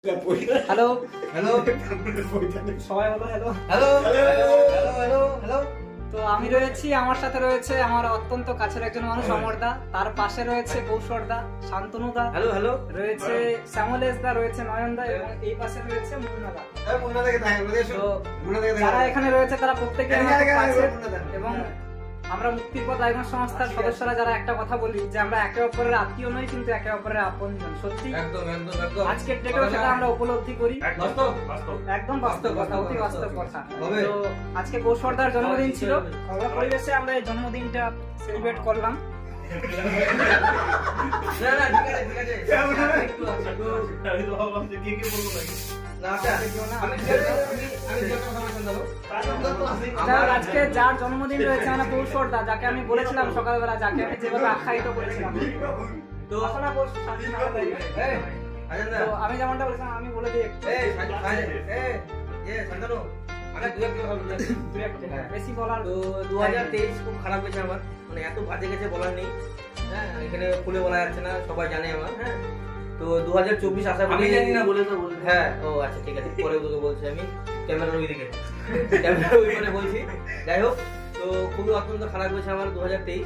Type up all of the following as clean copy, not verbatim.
Hello hello সবাই বলো hello hello hello hello. তো আমি রয়েছি, আমার সাথে রয়েছে আমার অত্যন্ত কাছের একজন মানুষ অমরদা, তার পাশে রয়েছে কৌশরদা, শান্তনুদা, হ্যালো হ্যালো রয়েছে শ্যামলেশদা, রয়েছে নয়নদা এবং এই পাশে রয়েছে মুন্নাদা। তো যারা এখানে রয়েছে তারা প্রত্যেকে আমাদের কাছের এবং আমরা মুক্তির পথ আয়োজন সংস্থার সদস্যরা যারা একটা কথা বলি যে আমরা একে অপরের আত্মীয় নই কিন্তু একে অপরের আপনজন। সত্যি একদম একদম একদম আজকের ডেটেও সেটা আমরা উপলব্ধি করি। বাস্তব একদম বাস্তব কথা, অতি বাস্তব কথা। হবে। তো আজকে কৌশরদার জন্মদিন ছিল, ঘরোয়া পরিবেশে আমরা এই জন্মদিনটা সেলিব্রেট করলাম। না না ঠিক আছে ঠিক আছে একটু আমি তো ভাবলাম যে কি বলবো নাকি না আমি আজকে যার জন্মদিন রয়েছে মানে কৌশরদা, যাকে আমি বলেছিলাম সকালবেলা, যাকে আমি যেভাবে আখ্যায়িত করেছিলাম, তো আমি যেমনটা বলেছিলাম আমি বলে দিই একটু। বেশি বলার তো 2023 খুব খারাপ গেছে আমার, মানে এত বাজে গেছে বলার নেই। হ্যাঁ এখানে খুলে বলা যাচ্ছে না, সবাই জানে আমার। হ্যাঁ তো 2024 আশা করি। আমি জানি না বলে তো বলে। হ্যাঁ ও আচ্ছা ঠিক আছে, পরে তোকে বলছি আমি ক্যামেরার ওই দিকে ক্যামেরার ওই মানে বলছি। যাই হোক, তো খুবই অত্যন্ত খারাপ গেছে আমার 2023।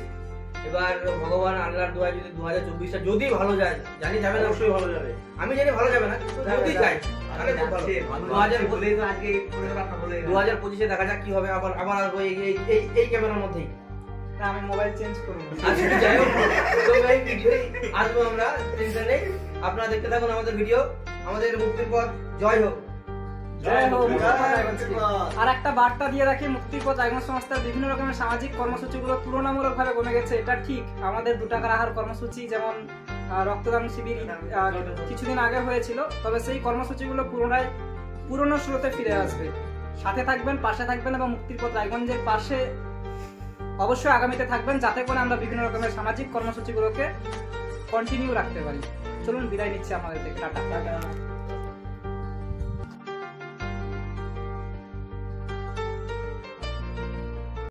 এবার ভগবান আল্লাহর দোয়ায় যদি 2024টা যদি ভালো যায়, জানি যাবে না, অবশ্যই ভালো যাবে। আমি জানি ভালো যাবে না, কিন্তু যদি যাই তাহলে খুব ভালো। 2025-এ দেখা যাক কি হবে। আবার আবার আসবো এই ক্যামেরার মধ্যেই। আমি মোবাইল চেঞ্জ করবো। আচ্ছা যাই হোক, তো এই ভিডিওই আসবো আমরা, টেনশন নেই। আপনারা দেখতে থাকুন আমাদের ভিডিও। আমাদের মুক্তির পথ জয় হোক। জয় হোক। আর একটা বার্তা দিয়ে রাখি, মুক্তির পথ আয়োজন সংস্থার বিভিন্ন রকমের সামাজিক কর্মসূচিগুলো তুলনামূলকভাবে কমে গেছে, এটা ঠিক। আমাদের 2 টাকার আহার কর্মসূচি, যেমন রক্তদান শিবির কিছুদিন আগে হয়েছিল, তবে সেই কর্মসূচিগুলো পুরনো স্রোতে ফিরে আসবে। সাথে থাকবেন, পাশে থাকবেন এবং মুক্তির পথ রায়গঞ্জের পাশে অবশ্যই আগামীতে থাকবেন, যাতে করে আমরা বিভিন্ন রকমের সামাজিক কর্মসূচিগুলোকে কন্টিনিউ রাখতে পারি। চলুন বিদায় নিচ্ছি আমাদের থেকে, টাটা।